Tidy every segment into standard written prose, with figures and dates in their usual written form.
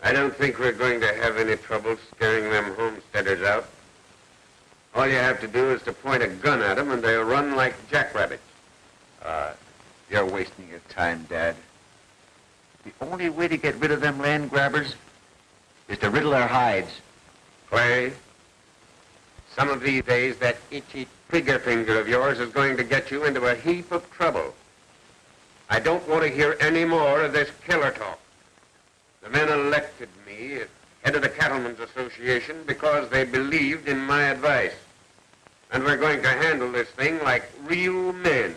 I don't think we're going to have any trouble scaring them homesteaders out. All you have to do is to point a gun at them and they'll run like jackrabbits. You're wasting your time, Dad. The only way to get rid of them land grabbers is to riddle their hides. Clay, some of these days that itchy trigger finger of yours is going to get you into a heap of trouble. I don't want to hear any more of this killer talk. The men elected me as head of the Cattlemen's Association because they believed in my advice. And we're going to handle this thing like real men.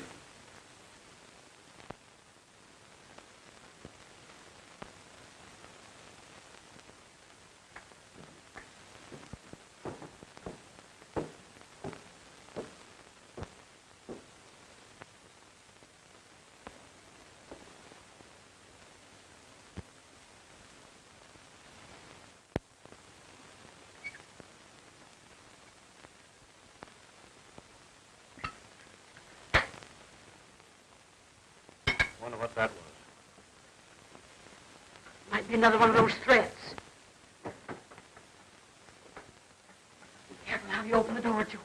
I wonder what that was. Might be another one of those threats. Be careful how you open the door, Joe.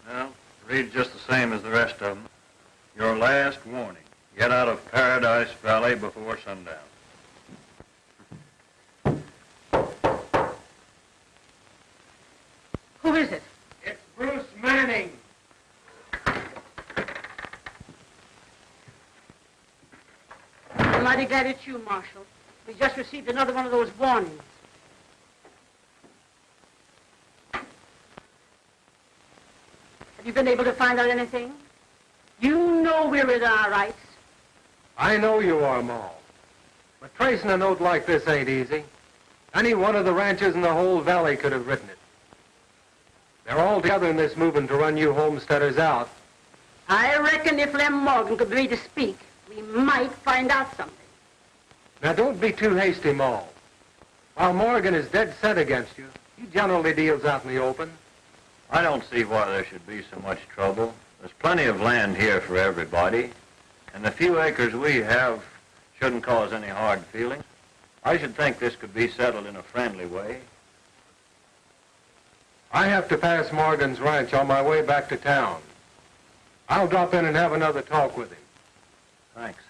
Well, reads just the same as the rest of them. Your last warning. Get out of Paradise Valley before sundown. Who is it? It's Bruce Manning. I'm mighty glad it's you, Marshal. We just received another one of those warnings. Have you been able to find out anything? You know we're in our rights. I know you are, Ma. But tracing a note like this ain't easy. Any one of the ranchers in the whole valley could have written it. They're all together in this movement to run you homesteaders out. I reckon if Lem Morgan could be made to speak, we might find out something. Now, don't be too hasty, Ma. While Morgan is dead set against you, he generally deals out in the open. I don't see why there should be so much trouble. There's plenty of land here for everybody, and the few acres we have shouldn't cause any hard feelings. I should think this could be settled in a friendly way. I have to pass Morgan's ranch on my way back to town. I'll drop in and have another talk with him. Thanks.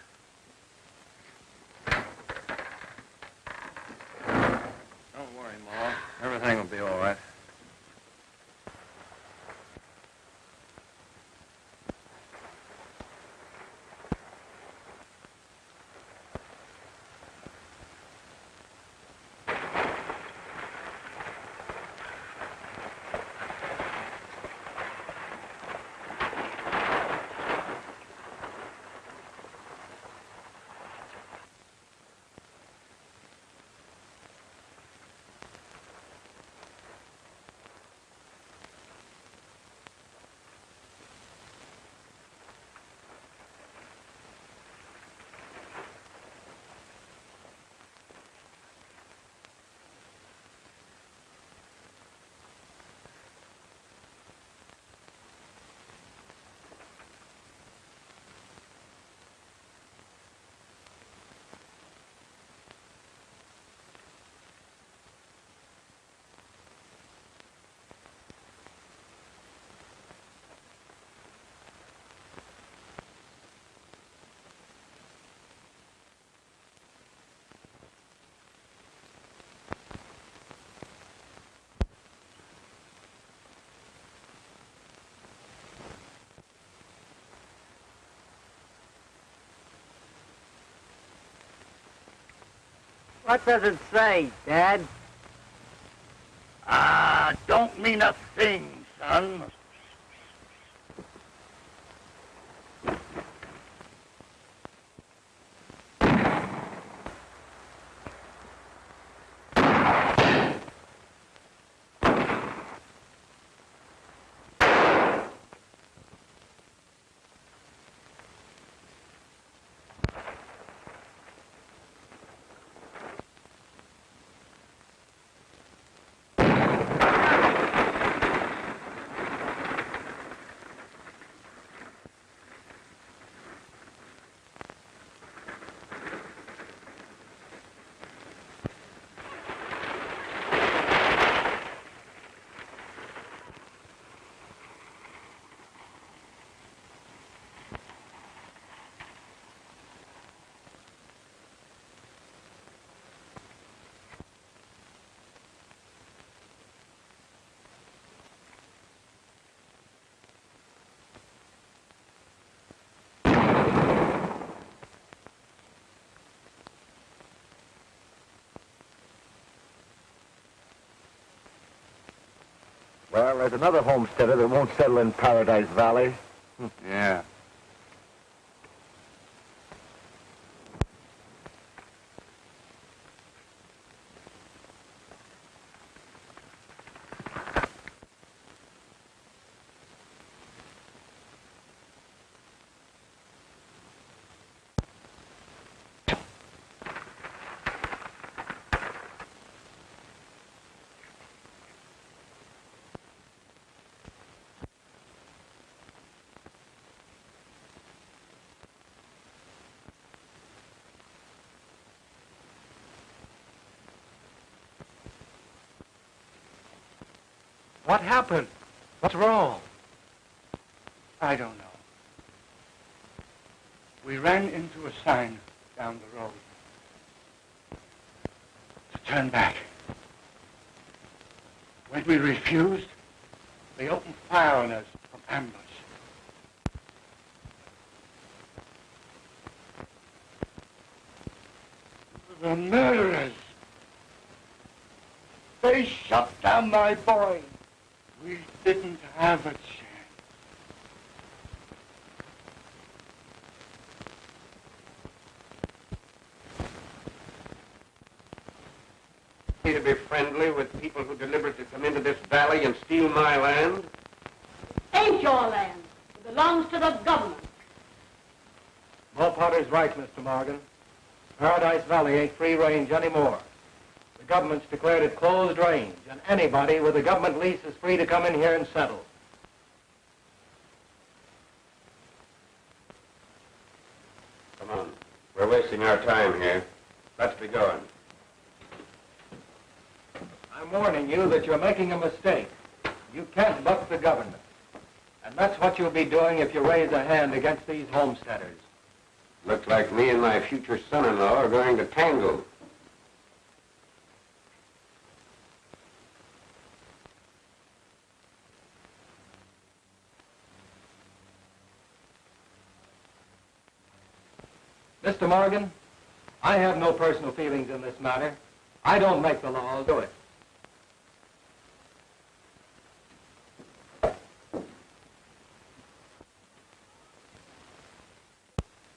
Don't worry, Ma. Everything will be all right. What does it say, Dad? Don't mean a thing, son. Well, there's another homesteader that won't settle in Paradise Valley. Yeah. What happened? What's wrong? I don't know. We ran into a sign down the road. To turn back. When we refused, they opened fire on us from ambush. The murderers. They shot down my boy. We didn't have a chance. To be friendly with people who deliberately come into this valley and steal my land? Ain't your land. It belongs to the government. Potter's right, Mr. Morgan. Paradise Valley ain't free range anymore. The government's declared it closed range, and anybody with a government lease is free to come in here and settle. Come on. We're wasting our time here. Let's be going. I'm warning you that you're making a mistake. You can't buck the government. And that's what you'll be doing if you raise a hand against these homesteaders. Looks like me and my future son-in-law are going to tangle. Mr. Morgan, I have no personal feelings in this matter. I don't make the laws, do it.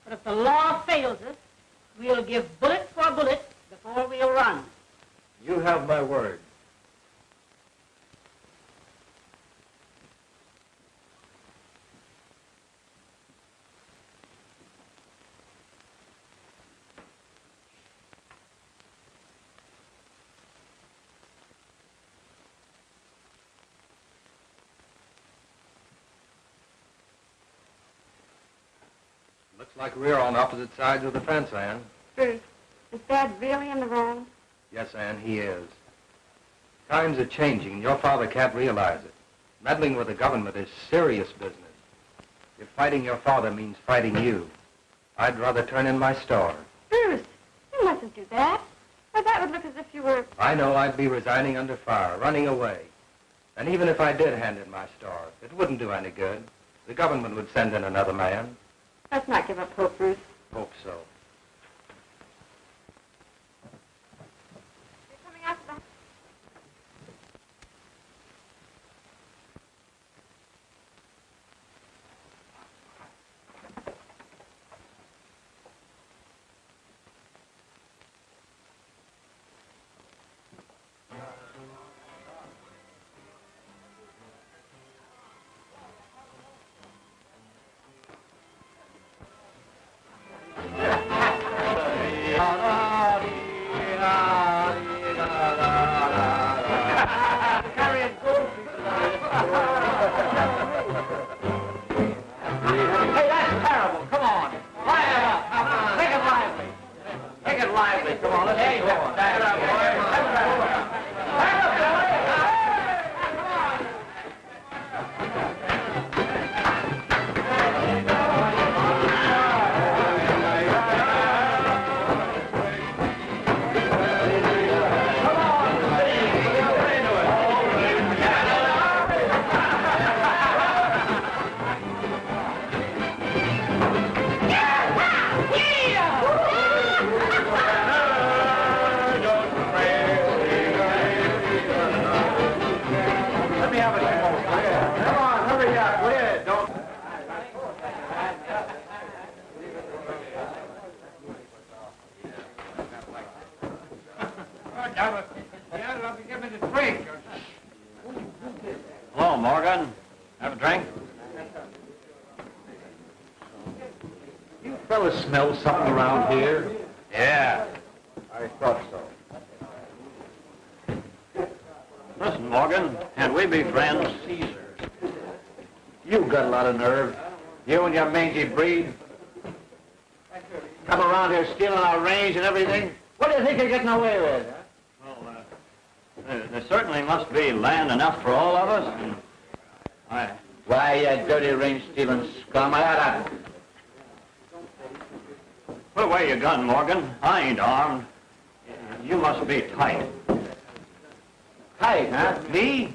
But if the law fails us, we'll give bullet for bullet before we'll run. You have my word. Looks like we're on opposite sides of the fence, Ann. Bruce, is Dad really in the wrong? Yes, Ann, he is. Times are changing, and your father can't realize it. Meddling with the government is serious business. If fighting your father means fighting you, I'd rather turn in my store. Bruce, you mustn't do that. Why, that would look as if you were... I know I'd be resigning under fire, running away. And even if I did hand in my store, it wouldn't do any good. The government would send in another man. Let's not give up hope, Bruce. Hope so. You're coming out to the... Hello, Morgan. Have a drink? You fellas smell something around here? Yeah. I thought so. Listen, Morgan, can't we be friends? You got a lot of nerve. You and your mangy breed. Come around here stealing our range and everything. What do you think you're getting away with? Well, there certainly must be land enough for all of us. And Why, you dirty range-stealing scum. I ought to... put away your gun, Morgan. I ain't armed. You must be tight. Tight, huh? Me?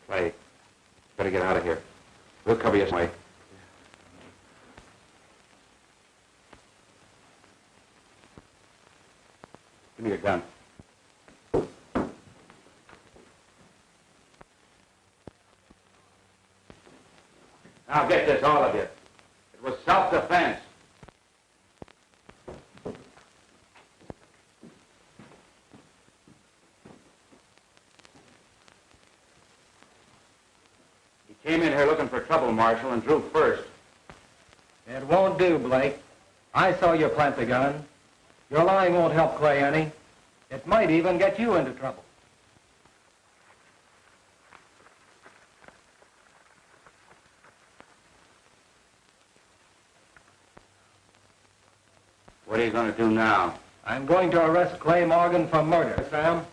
Clay, better get out of here. We'll cover you some way. Give me your gun. Now get this, all of you. It was self-defense. He came in here looking for trouble, Marshal, and drew first. It won't do, Blake. I saw you plant the gun. Your lying won't help Clay any. It might even get you into trouble. What are you going to do now? I'm going to arrest Clay Morgan for murder, Sam.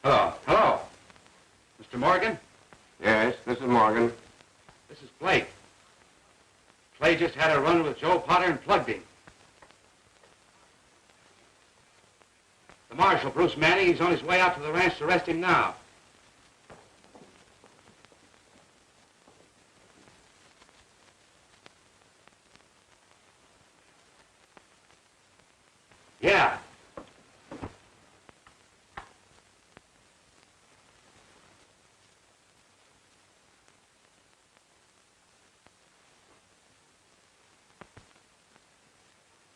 Hello. Hello. Mr. Morgan? Yes, this is Morgan. This is Blake. Clay just had a run with Joe Potter and plugged him. The Marshal, Bruce Manning, he's on his way out to the ranch to arrest him now. Yeah.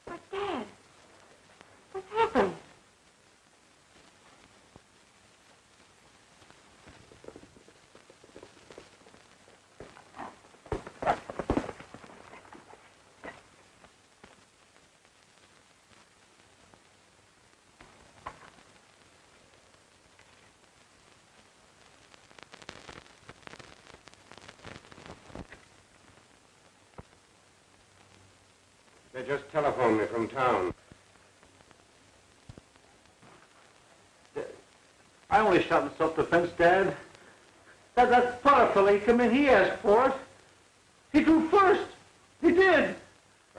What's Dad? What's happened? They just telephoned me from town. I only shot in self-defense, Dad. That Potter fella, he come in, he asked for it. He drew first. He did.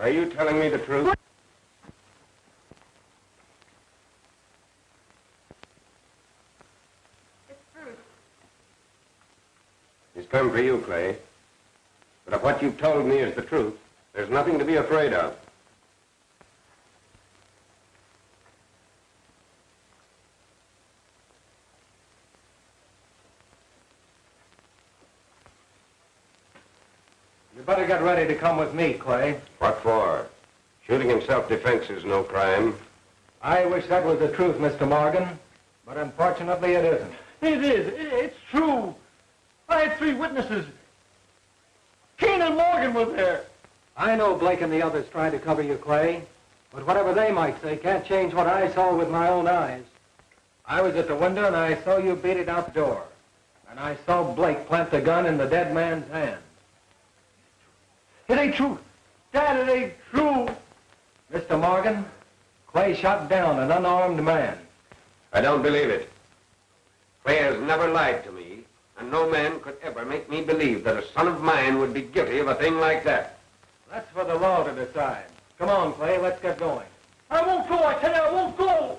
Are you telling me the truth? It's Bruce. He's come for you, Clay. But if what you've told me is the truth, there's nothing to be afraid of. You better get ready to come with me, Clay. What for? Shooting in self-defense is no crime. I wish that was the truth, Mr. Morgan, but unfortunately it isn't. It is. It's true. I had 3 witnesses. Kane and Morgan were there. I know Blake and the others tried to cover you, Clay, but whatever they might say can't change what I saw with my own eyes. I was at the window and I saw you beat it out the door. And I saw Blake plant the gun in the dead man's hand. It ain't true. Dad, it ain't true. Mr. Morgan, Clay shot down an unarmed man. I don't believe it. Clay has never lied to me, and no man could ever make me believe that a son of mine would be guilty of a thing like that. That's for the law to decide. Come on, Clay, let's get going. I won't go, I tell you, I won't go.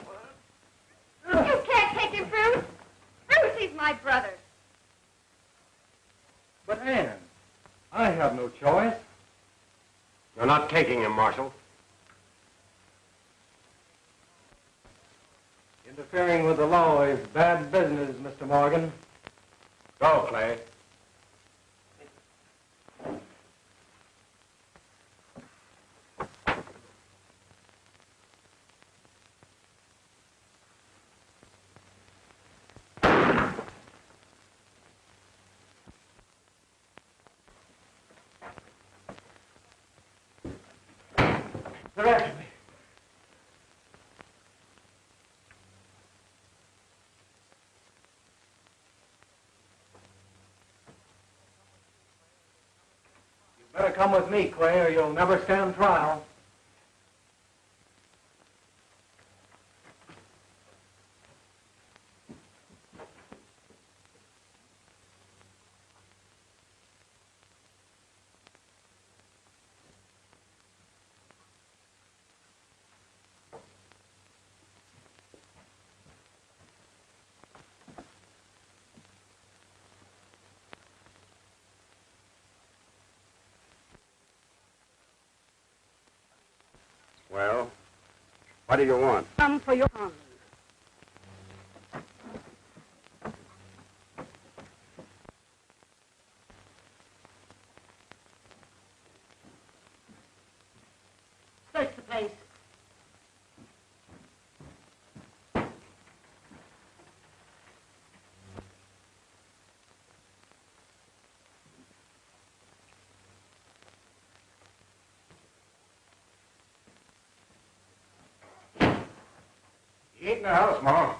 You can't take him, Bruce. Bruce, he's my brother. But, Ann, I have no choice. You're not taking him, Marshal. Interfering with the law is bad business, Mr. Morgan. Go, Clay. They're after me. You better come with me, Clay, or you'll never stand trial. Well, what do you want? Come for your arms. Search the place. He ain't in the house, Ma.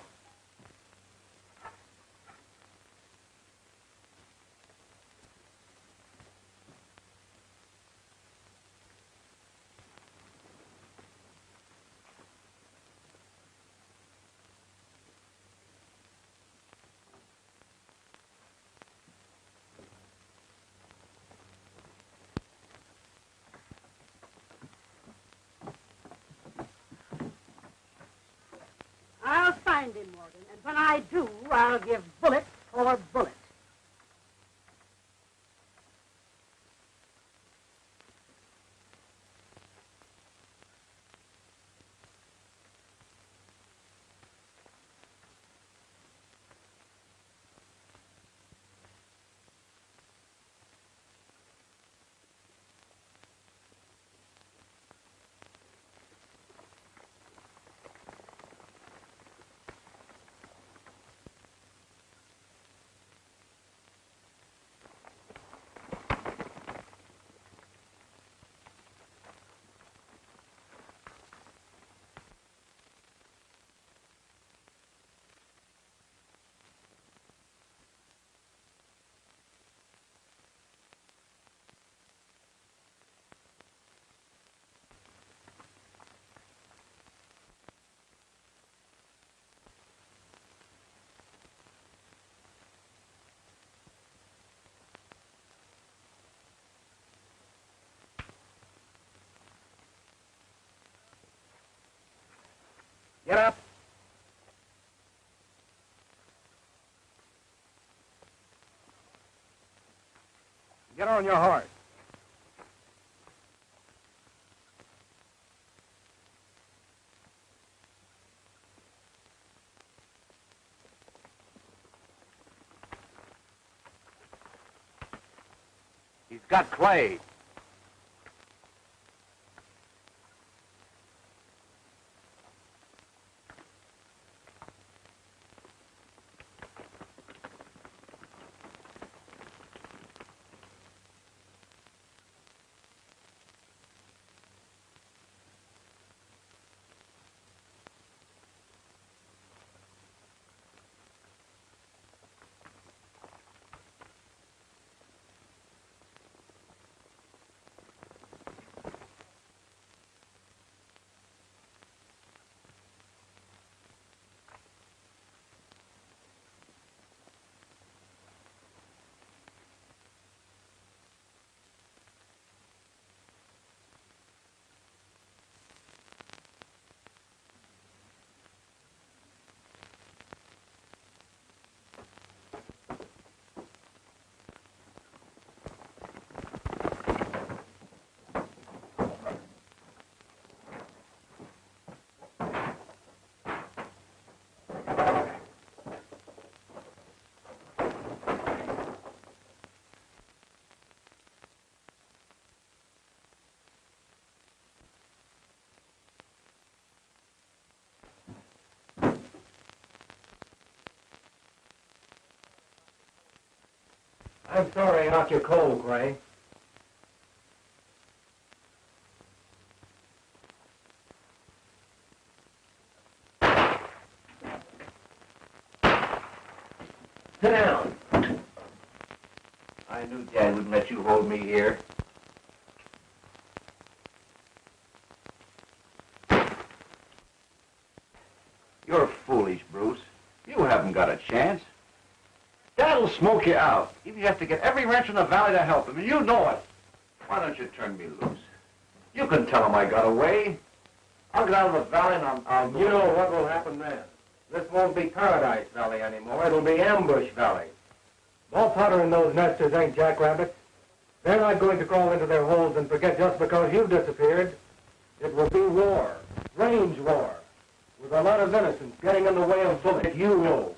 I'll find him, Morgan, and when I do, I'll give bullet for bullet. Get up. Get on your horse. He's got Clay. I'm sorry I knocked you cold, Gray. Sit down. I knew Dad wouldn't let you hold me here. You're foolish, Bruce. You haven't got a chance. Dad'll smoke you out. Even if you have to get every ranch in the valley to help him, and you know it. Why don't you turn me loose? You can tell him I got away. I'll get out of the valley and I'll You know what will happen then. This won't be Paradise Valley anymore. It'll be Ambush Valley. All Potter and those nesters ain't jackrabbits. They're not going to crawl into their holes and forget just because you've disappeared. It will be war, range war, with a lot of innocents getting in the way of bullets. You know.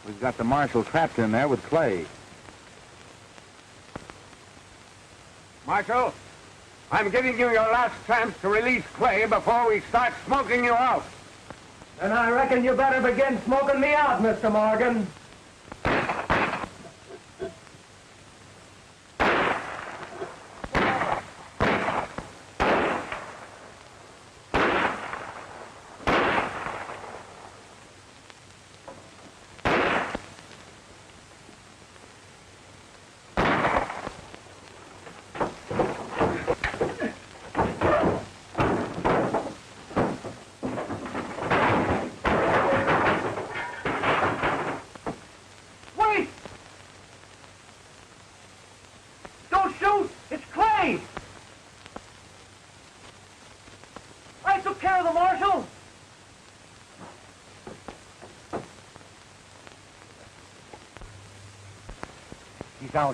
We've got the marshal trapped in there with Clay. Marshal, I'm giving you your last chance to release Clay before we start smoking you out. Then I reckon you better begin smoking me out, Mr. Morgan.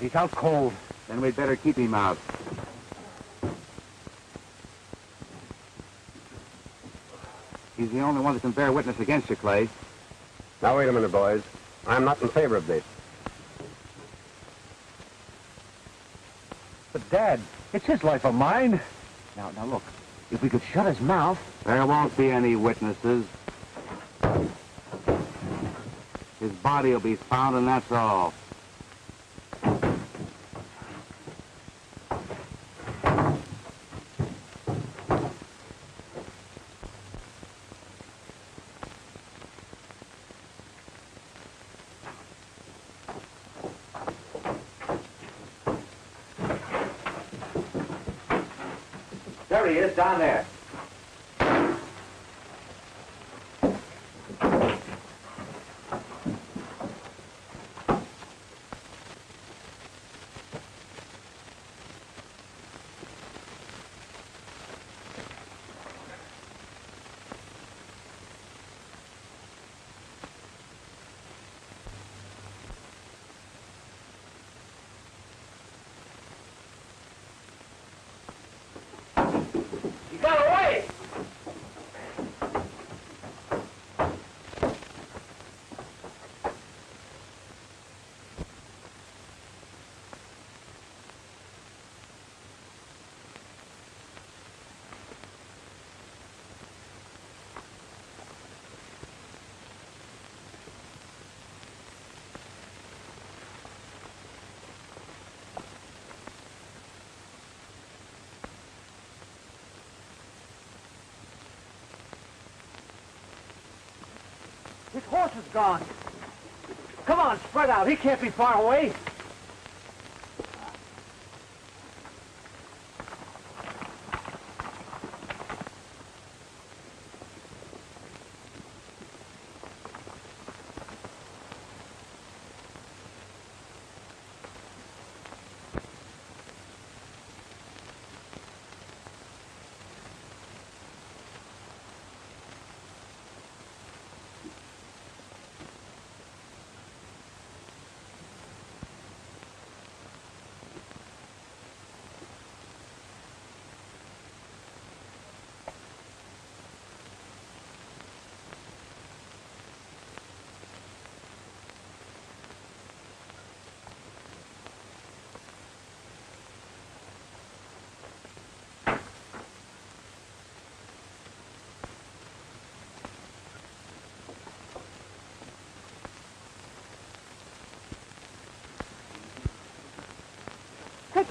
He's out cold. Then we'd better keep him out. He's the only one that can bear witness against you, Clay. Now, wait a minute, boys. I'm not in favor of this. But, Dad, it's his life or mine. Now, look. If we could shut his mouth... There won't be any witnesses. His body will be found, and that's all. There he is, down there. His horse is gone. Come on, spread out. He can't be far away.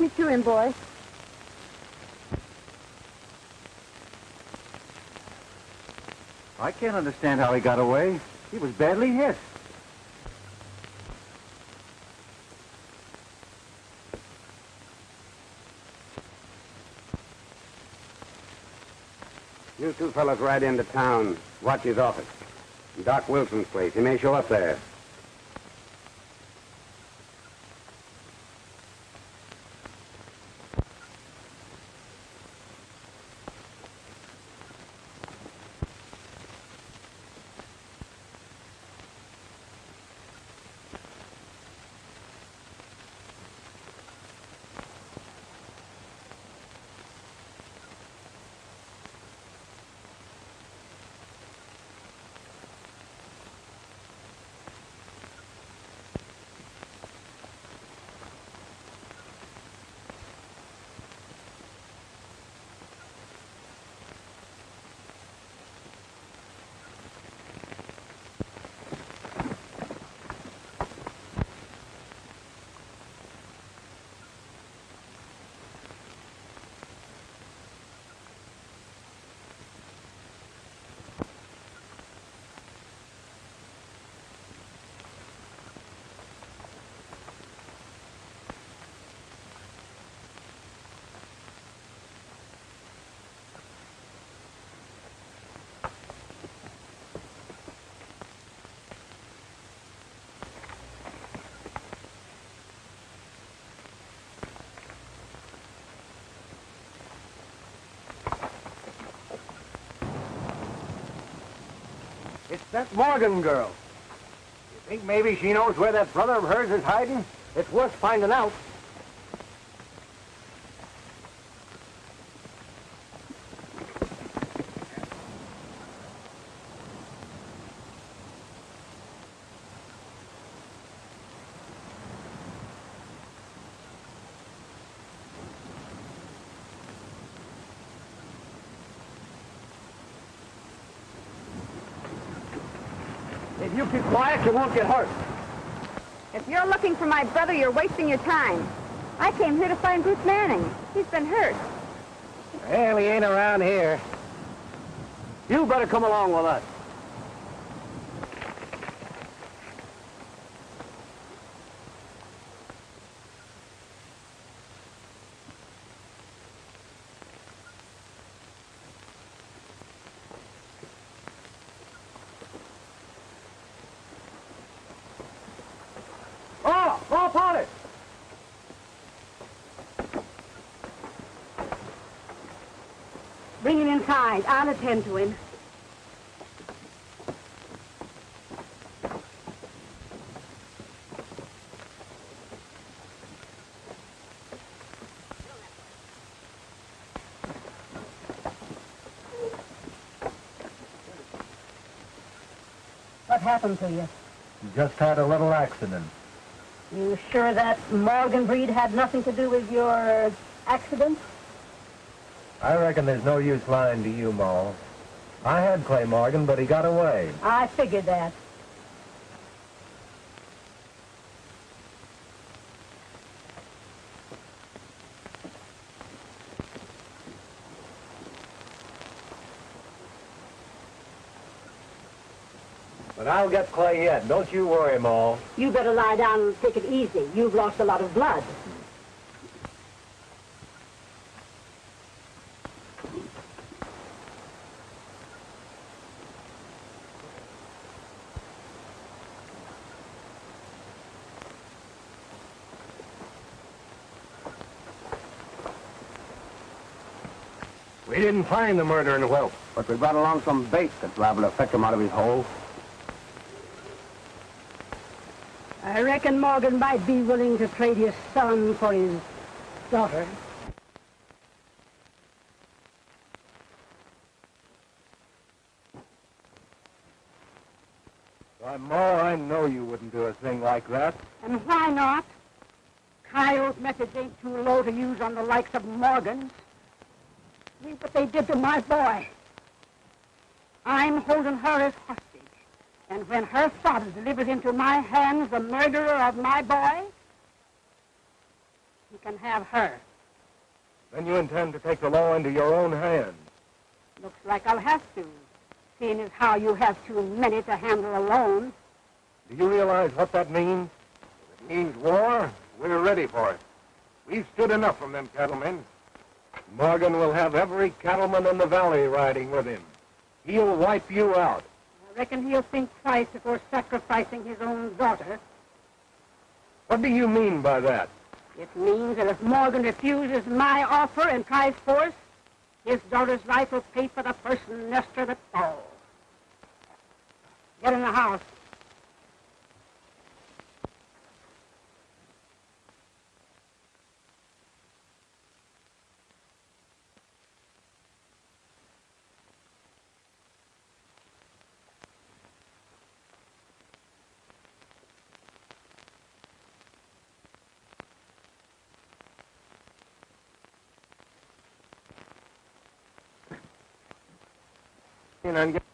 me to him, boy. I can't understand how he got away. He was badly hit. You two fellas ride into town. Watch his office. Doc Wilson's place. He may show up there. It's that Morgan girl. You think maybe she knows where that brother of hers is hiding? It's worth finding out. If you keep quiet, you won't get hurt. If you're looking for my brother, you're wasting your time. I came here to find Bruce Manning. He's been hurt. Well, he ain't around here. You better come along with us. Oh, Polly! Bring him inside. I'll attend to him. What happened to you? Just had a little accident. You sure that Morgan breed had nothing to do with your accident? I reckon there's no use lying to you, Ma. I had Clay Morgan, but he got away. I figured that. But I'll get Clay yet. Don't you worry, Ma. You better lie down and take it easy. You've lost a lot of blood. We didn't find the murdering whelp. But we brought along some bait that's liable to fetch him out of his hole. I reckon Morgan might be willing to trade his son for his daughter. Why, Ma, I know you wouldn't do a thing like that. And why not? Coyote methods ain't too low to use on the likes of Morgan's. See what they did to my boy. I'm holding her as hostage. And when her father delivers into my hands the murderer of my boy, He can have her. Then you intend to take the law into your own hands. Looks like I'll have to, seeing as how you have too many to handle alone. Do you realize what that means? If it means war, we're ready for it. We've stood enough from them cattlemen. Morgan will have every cattleman in the valley riding with him. He'll wipe you out. I reckon he'll think twice before sacrificing his own daughter. What do you mean by that? It means that if Morgan refuses my offer and tries force, his daughter's life will pay for the first nester that falls. Get in the house.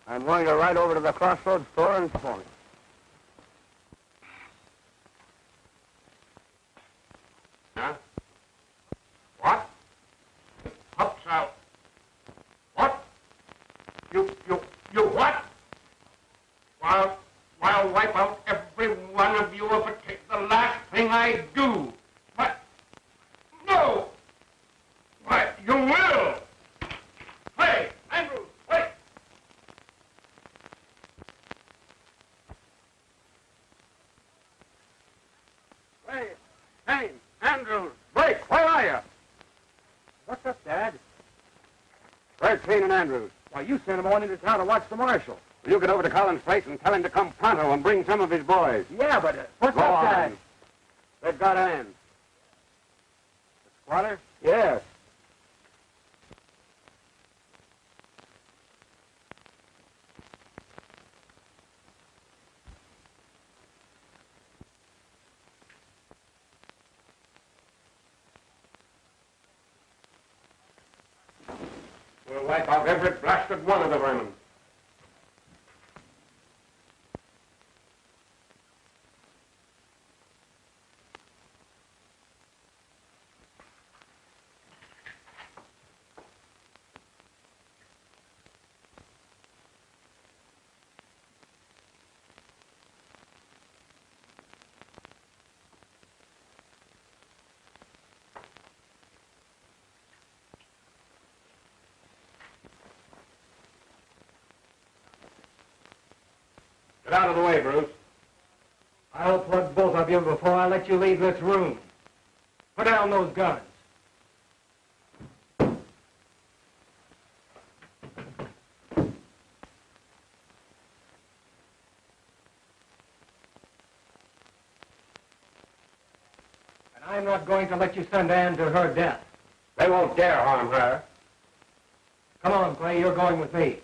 I'm going to ride over to the Crossroads store and phone it. Huh? What? Pups out. What? You what? I'll wipe out every one of you if it takes the last thing I do. What? No! Why, you will! Hey, Andrews, wait! Hey, Andrews! Blake, where are you? What's up, Dad? Where's Kane and Andrews? Why, you sent them on into town to watch the marshal. Will you get over to Collins' place and tell him to come pronto and bring some of his boys? Yeah, but What's up, Dad? They've got Ann. The squatter? Yes. We'll wipe out every blasted one of the vermin. Get out of the way, Bruce. I'll plug both of you before I let you leave this room. Put down those guns. And I'm not going to let you send Ann to her death. They won't dare harm her. Come on, Clay, you're going with me.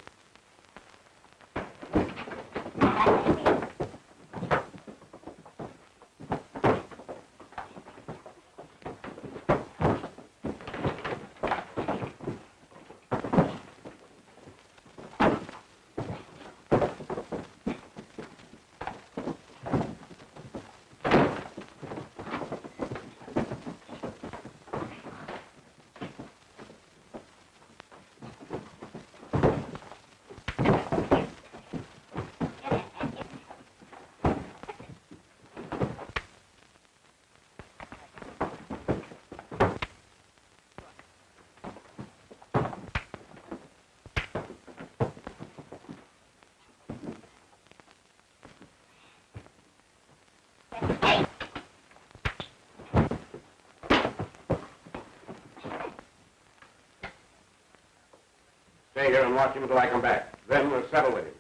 Stay here and watch him until I come back. Then we'll settle with him.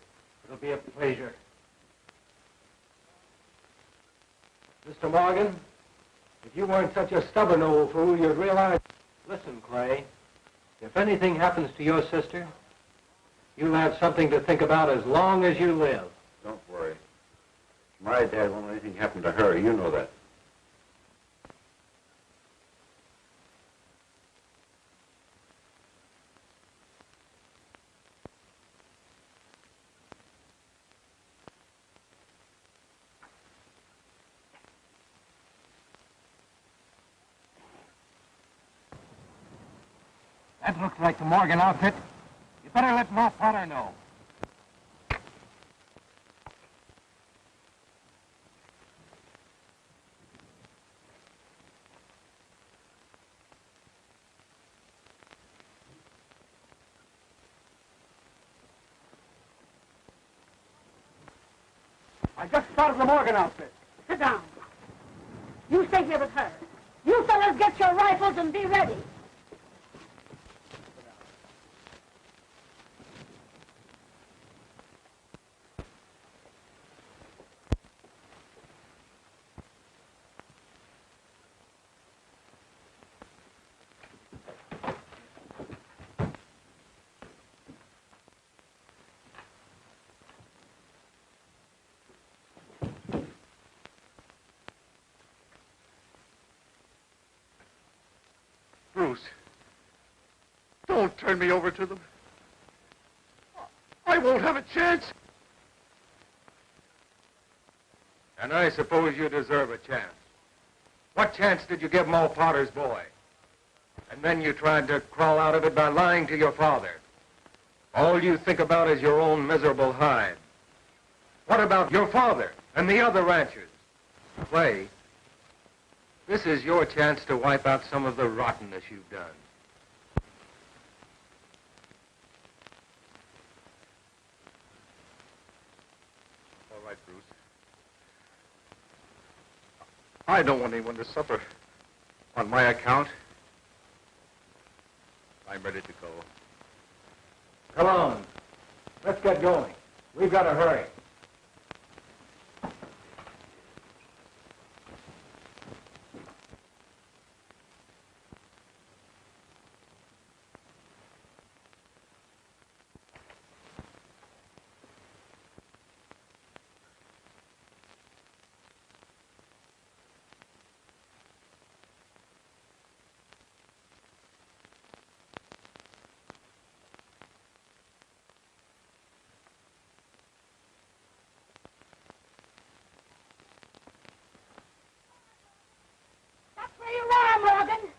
It'll be a pleasure. Mr. Morgan, if you weren't such a stubborn old fool, you'd realize... Listen, Clay, if anything happens to your sister, you'll have something to think about as long as you live. Don't worry. My dad won't let anything happen to her. You know that. That looks like the Morgan outfit. You better let Ma Potter know. I just spotted the Morgan outfit. Sit down. You stay here with her. You fellas get your rifles and be ready. Bruce, don't turn me over to them. I won't have a chance. And I suppose you deserve a chance. What chance did you give Ma Potter's boy? And then you tried to crawl out of it by lying to your father. All you think about is your own miserable hide. What about your father and the other ranchers? Clay, this is your chance to wipe out some of the rottenness you've done. All right, Bruce. I don't want anyone to suffer on my account. I'm ready to go. Come on. Let's get going. We've got to hurry. Where you are, Morgan?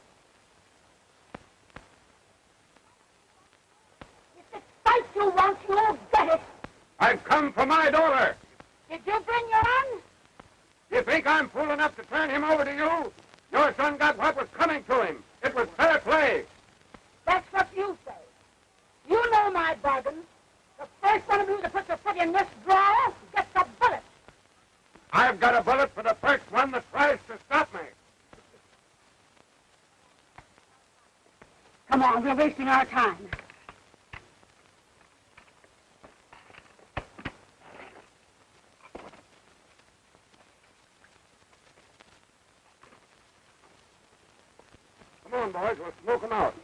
If it's fight you want, you'll get it. I've come for my daughter. Did you bring your gun? You think I'm fool enough to turn him over to you? Your son got what was coming to him. It was fair play. That's what you say. You know my bargain. The first one of you to put your foot in this drawer gets a bullet. I've got a bullet for the first one that tries to stop me. Come on, we're wasting our time. Come on, boys, we'll smoke them out.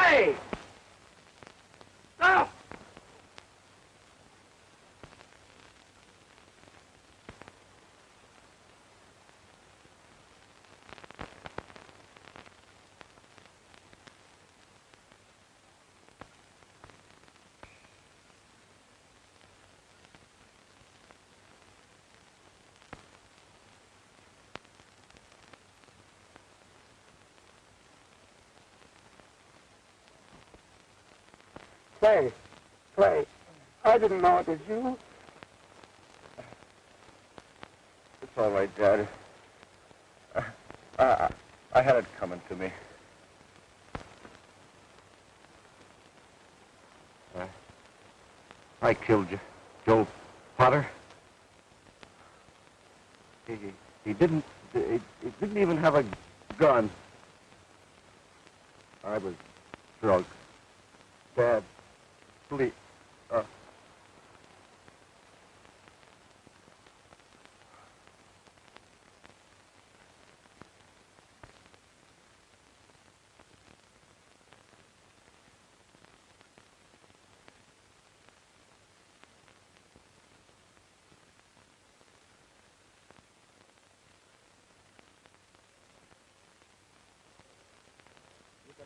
Hey! Stop! Clay, I didn't know it was you. It's all right, Dad. I had it coming to me. I killed you, Joel Potter. He didn't even have a gun. I was drunk. Dad, please.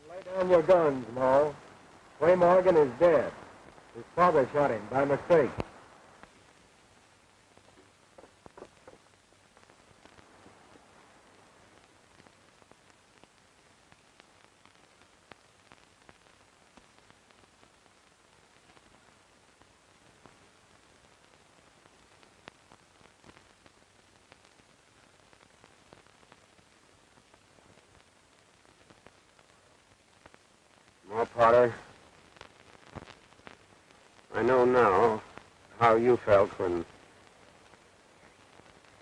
Lay down your guns, Maul. Clay Morgan is dead. His father shot him by mistake. Well, Potter, I know now how you felt when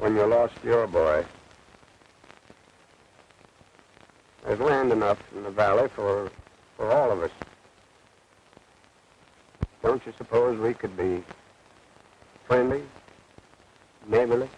you lost your boy. There's land enough in the valley for all of us. Don't you suppose we could be friendly, neighborly?